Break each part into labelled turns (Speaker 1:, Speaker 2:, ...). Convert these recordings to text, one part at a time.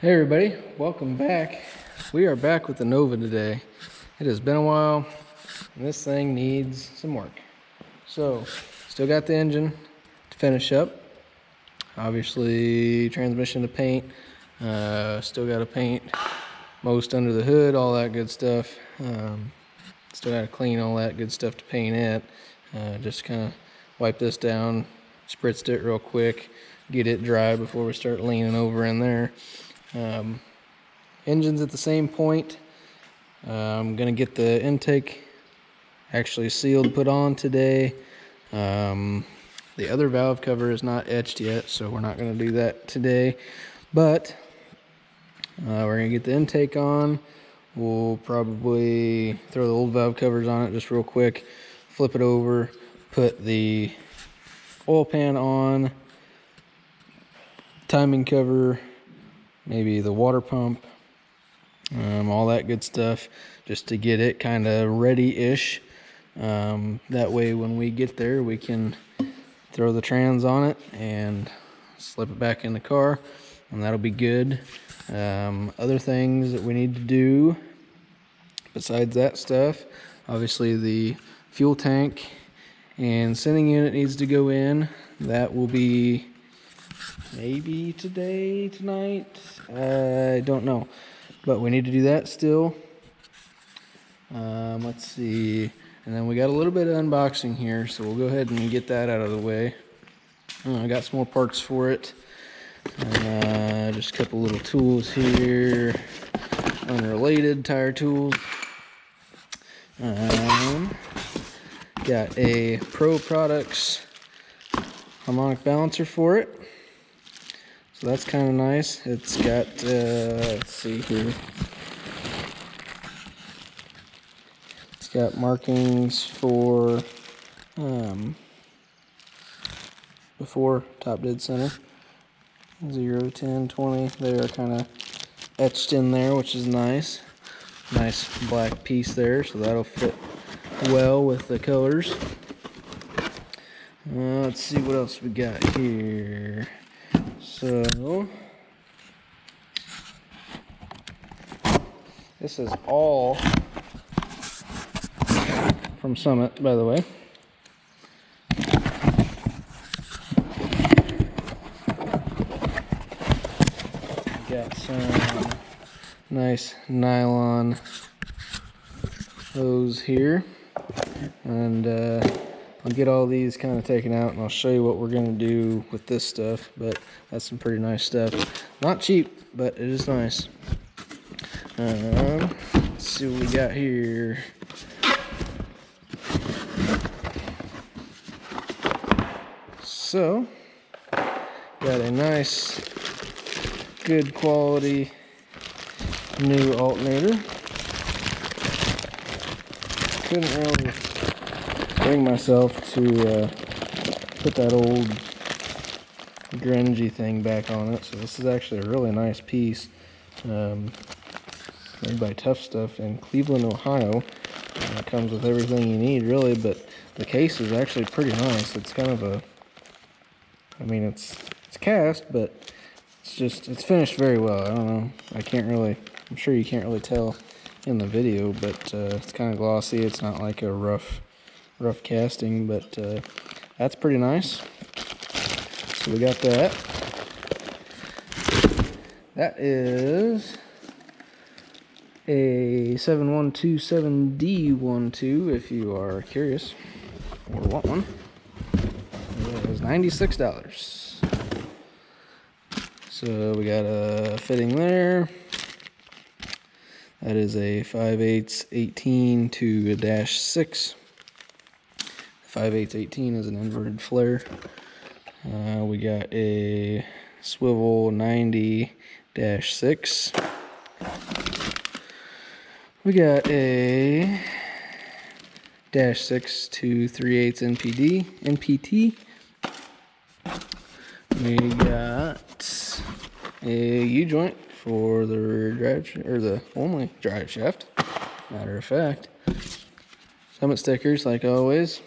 Speaker 1: Hey everybody, welcome back. We are back with the Nova today. It has been a while and this thing needs some work. So, still got the engine to finish up. Obviously, transmission to paint. Still got to paint most under the hood, all that good stuff. Still got to clean all that good stuff to paint it. Just kind of wipe this down, spritzed it real quick, get it dry before we start leaning over in there. Engine's at the same point. I'm gonna get the intake actually sealed, put on today. The other valve cover is not etched yet, so we're not gonna do that today, but we're gonna get the intake on. We'll probably throw the old valve covers on it just real quick, flip it over, put the oil pan on, timing cover, maybe the water pump, all that good stuff, just to get it kind of ready-ish. That way when we get there, we can throw the trans on it and slip it back in the car, and that'll be good. Other things that we need to do besides that stuff, obviously the fuel tank and sending unit needs to go in. That will be maybe today, tonight, I don't know, but we need to do that still. Let's see, and then we got a little bit of unboxing here, so we'll go ahead and get that out of the way. I got some more parts for it, just a couple little tools here, unrelated tire tools. Got a Pro Products harmonic balancer for it. So that's kind of nice. It's got, let's see here. It's got markings for before top dead center. 0, 10, 20. They are kind of etched in there, which is nice. Nice black piece there, so that'll fit well with the colors. Let's see what else we got here. So, this is all from Summit, by the way. Got some nice nylon hose here, and I'll get all these kind of taken out and I'll show you what we're going to do with this stuff, but that's some pretty nice stuff. Not cheap, but it is nice. Let's see what we got here. So, got a nice, good quality new alternator. Couldn't really bring myself to put that old grungy thing back on it, so this is actually a really nice piece, made by Tough Stuff in Cleveland, Ohio. It comes with everything you need, really, but the case is actually pretty nice. It's kind of a, I mean, it's cast, but it's finished very well. I don't know, I'm sure you can't really tell in the video, but it's kind of glossy. It's not like a rough casting, but that's pretty nice. So we got that. That is a 7127D12 if you are curious or want one. It was $96. So we got a fitting there. That is a 5/8 18 to a -6. 5/8 18 is an inverted flare. We got a swivel 90-6. We got a -6 to 3/8 NPT. We got a U-joint for the rear drive, or the only drive shaft, matter of fact. Summit stickers, like always.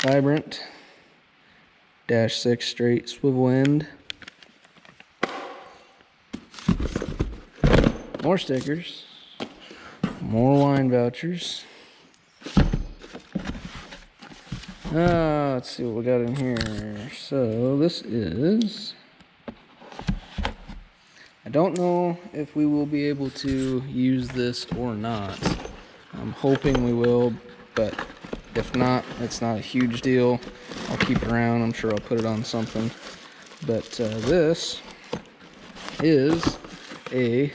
Speaker 1: Vibrant -6 straight swivel end. more stickers, more wine vouchers. Let's see what we got in here. So this is, I don't know if we will be able to use this or not. I'm hoping we will, but if not, it's not a huge deal. I'll keep it around. I'm sure I'll put it on something. But this is a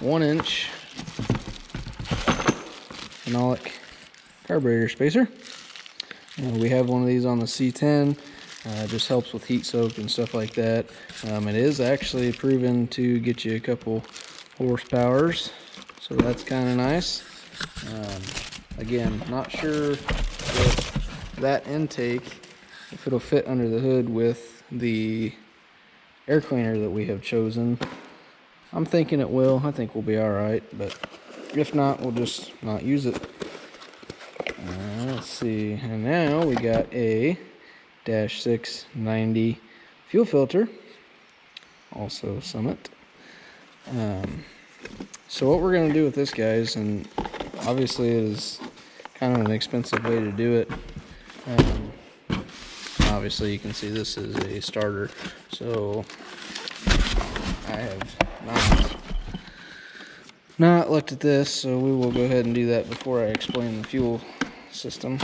Speaker 1: 1-inch phenolic carburetor spacer. We have one of these on the C10. It just helps with heat soak and stuff like that. It is actually proven to get you a couple horsepowers, so that's kind of nice. Again, not sure if that intake, if it'll fit under the hood with the air cleaner that we have chosen. I'm thinking it will. I think we'll be all right, but if not, we'll just not use it. Let's see, and now we got a -690 fuel filter, also Summit. So what we're going to do with this, guys, and obviously it is kind of an expensive way to do it. Obviously you can see this is a starter, so I have not looked at this, so we will go ahead and do that before I explain the fuel system.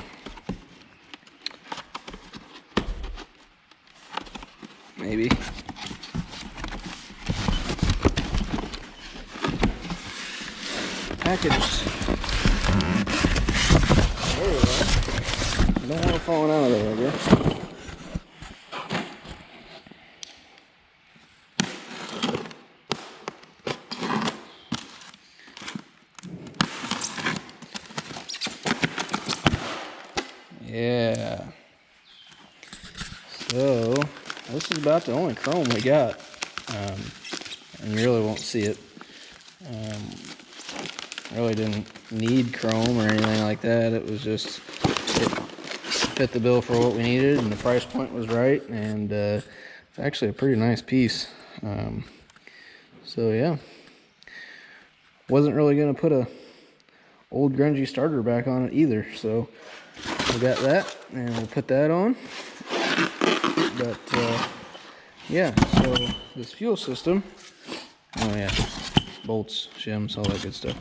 Speaker 1: Maybe. Packaged. There we go. I don't want it falling out of there, I guess. Yeah. So this is about the only chrome we got, and you really won't see it. Really didn't need chrome or anything like that. It was just, it fit the bill for what we needed, and the price point was right, and it's actually a pretty nice piece. So yeah, wasn't really gonna put a old grungy starter back on it either, so we got that, and we'll put that on. But yeah, so this fuel system, oh yeah, bolts, shims, all that good stuff.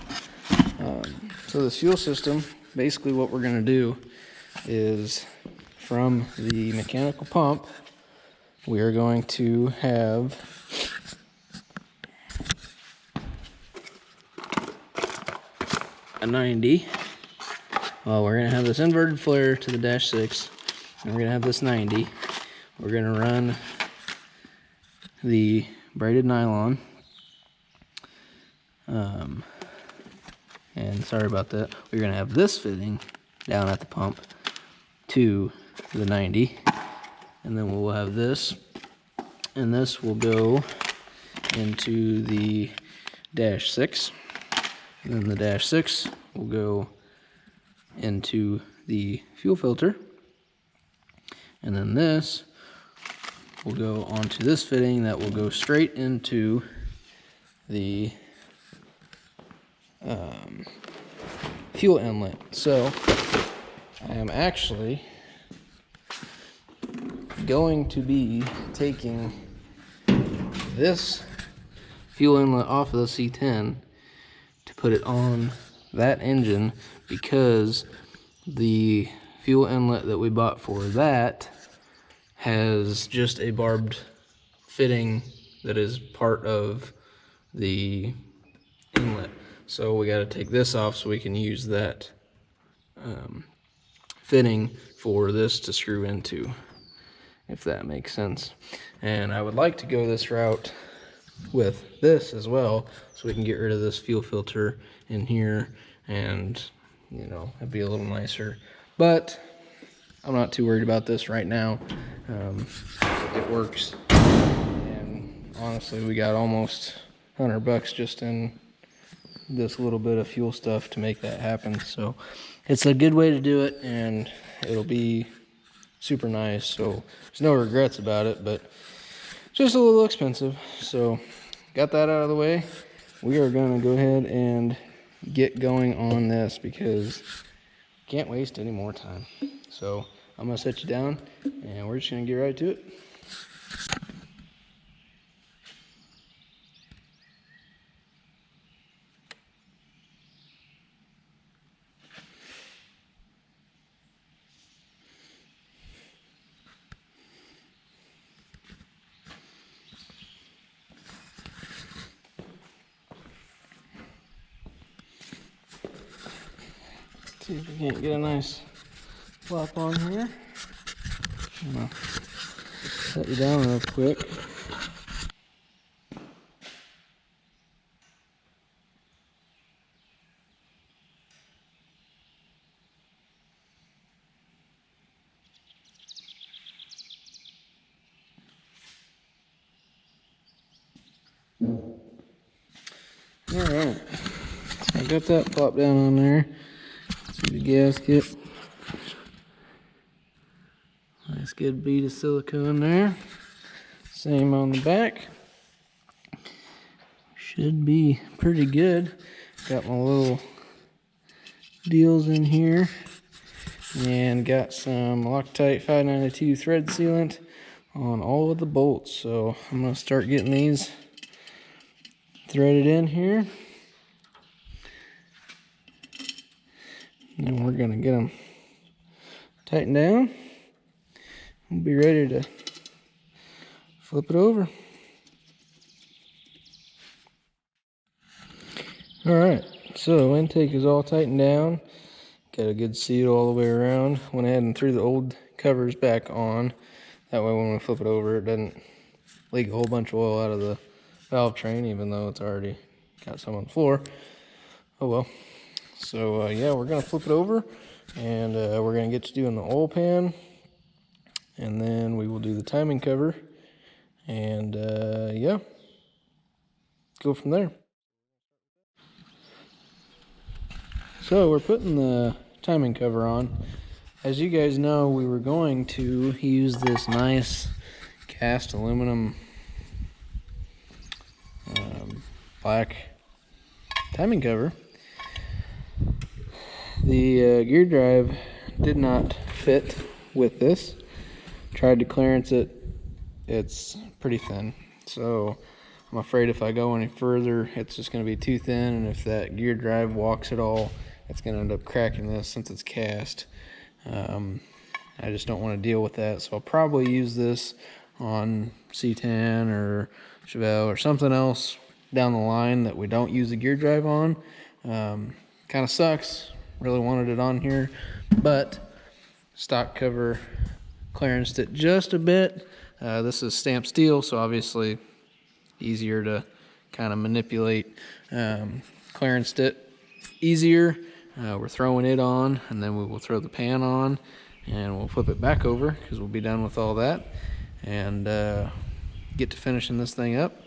Speaker 1: So this fuel system, basically what we're going to do is, from the mechanical pump, we are going to have a 90. Well, we're going to have this inverted flare to the -6, and we're going to have this 90. We're going to run the braided nylon. And sorry about that. We're going to have this fitting down at the pump to the 90. And then we'll have this. And this will go into the -6. And then the -6 will go into the fuel filter. And then this will go onto this fitting that will go straight into the fuel inlet. So I am actually going to be taking this fuel inlet off of the C10 to put it on that engine, because the fuel inlet that we bought for that has just a barbed fitting that is part of the inlet. So we got to take this off so we can use that fitting for this to screw into, if that makes sense. And I would like to go this route with this as well, so we can get rid of this fuel filter in here, and you know, it'd be a little nicer. But I'm not too worried about this right now. It works, and honestly, we got almost $100 just in this little bit of fuel stuff to make that happen. So it's a good way to do it, and it'll be super nice. So there's no regrets about it, but just a little expensive. So got that out of the way. we are going to go ahead and get going on this because can't waste any more time. So I'm going to set you down and we're just going to get right to it. See if we can't get a nice flop on here. I'm gonna set you down real quick. Alright, so I got that flop down on there. See the gasket. Nice good bead of silicone there. Same on the back. Should be pretty good. Got my little deals in here. And got some Loctite 592 thread sealant on all of the bolts. So I'm going to start getting these threaded in here. And then we're going to get them tightened down. We'll be ready to flip it over. Alright, so intake is all tightened down. Got a good seal all the way around. Went ahead and threw the old covers back on. That way when we flip it over, it doesn't leak a whole bunch of oil out of the valve train, even though it's already got some on the floor. Oh well. So yeah, we're going to flip it over, and we're going to get to doing the oil pan, and then we will do the timing cover, and yeah, go from there. So we're putting the timing cover on. As you guys know, we were going to use this nice cast aluminum black timing cover. The gear drive did not fit with this. Tried to clearance it. It's pretty thin. So I'm afraid if I go any further, it's just going to be too thin, and if that gear drive walks at all, it's going to end up cracking this since it's cast. I just don't want to deal with that, so I'll probably use this on C10 or Chevelle or something else down the line that we don't use the gear drive on. Kind of sucks. Really wanted it on here, but stock cover clearanced it just a bit. This is stamped steel, so obviously easier to kind of manipulate. Clearanced it easier. We're throwing it on, and then we will throw the pan on, and we'll flip it back over because we'll be done with all that, and get to finishing this thing up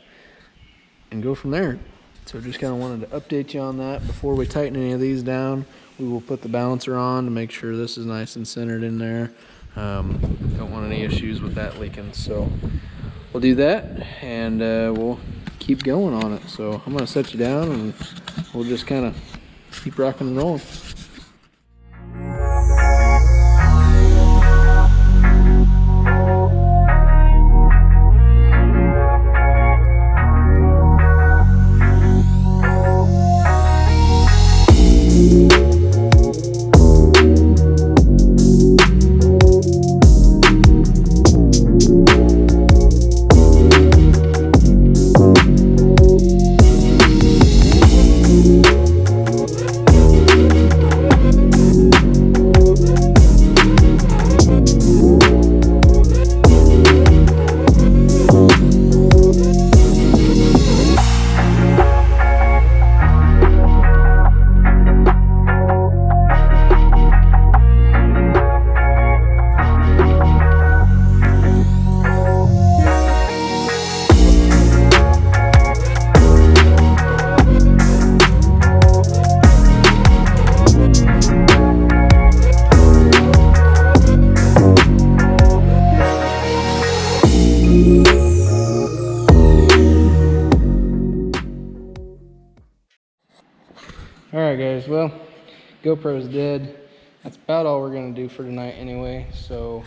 Speaker 1: and go from there. So just kind of wanted to update you on that. Before we tighten any of these down, we will put the balancer on to make sure this is nice and centered in there. Don't want any issues with that leaking, so we'll do that, and we'll keep going on it. So I'm going to set you down, and we'll just kind of keep rocking and rolling. Alright guys, well, GoPro's dead. That's about all we're going to do for tonight anyway. So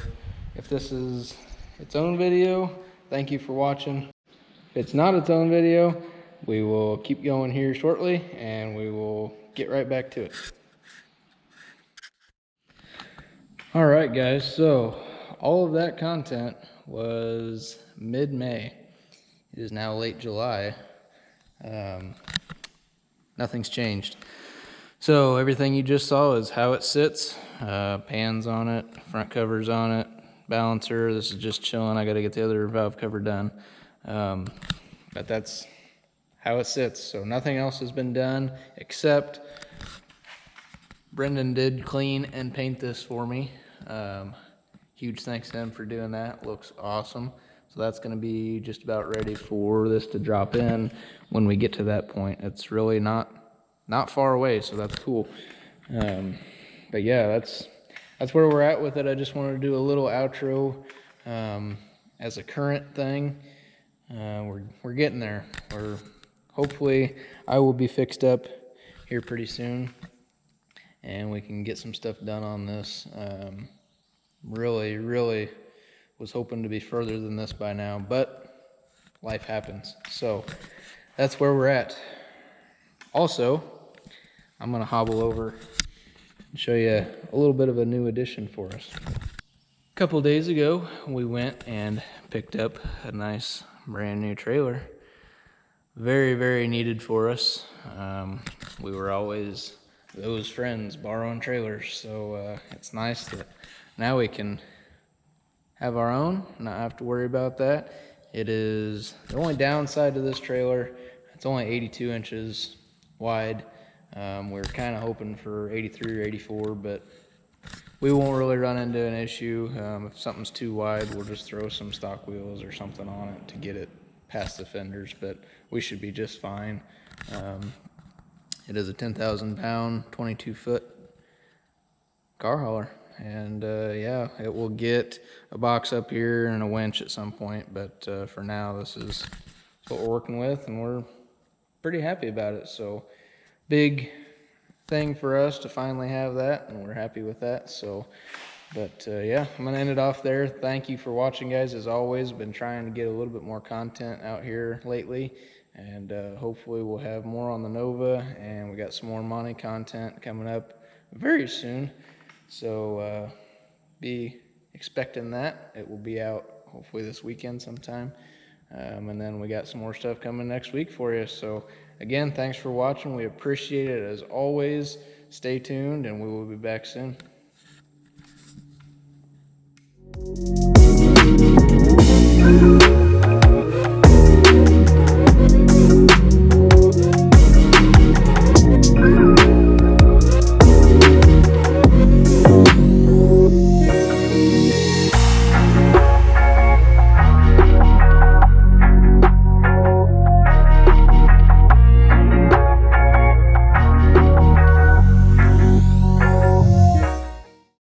Speaker 1: if this is its own video, thank you for watching. If it's not its own video, we will keep going here shortly and we will get right back to it. Alright guys, so all of that content was mid-May. It is now late July. Nothing's changed. So everything you just saw is how it sits. Pans on it, front covers on it, balancer. This is just chilling. I got to get the other valve cover done. But that's how it sits. So nothing else has been done except Brendan did clean and paint this for me. Huge thanks to him for doing that. Looks awesome. So that's going to be just about ready for this to drop in when we get to that point. It's really not far away, so that's cool. But yeah, that's where we're at with it. I just wanted to do a little outro as a current thing. We're getting there. Hopefully I will be fixed up here pretty soon and we can get some stuff done on this. Really was hoping to be further than this by now, but life happens. So that's where we're at. Also, I'm gonna hobble over and show you a little bit of a new addition for us. A couple days ago, we went and picked up a nice brand new trailer. Very needed for us. We were always those friends borrowing trailers, so it's nice that now we can have our own, not have to worry about that. It is the only downside to this trailer. It's only 82 inches wide. We're kind of hoping for 83 or 84, but we won't really run into an issue. If something's too wide, we'll just throw some stock wheels or something on it to get it past the fenders, but we should be just fine. It is a 10,000 pound, 22-foot car hauler. And yeah, it will get a box up here and a winch at some point, but for now this is what we're working with and we're pretty happy about it. So big thing for us to finally have that, and we're happy with that. So but yeah, I'm gonna end it off there. Thank you for watching, guys. As always, been trying to get a little bit more content out here lately, and hopefully we'll have more on the Nova, and we got some more money content coming up very soon. So be expecting that. It will be out hopefully this weekend sometime. And then we got some more stuff coming next week for you. So again, thanks for watching. We appreciate it as always. Stay tuned and we will be back soon.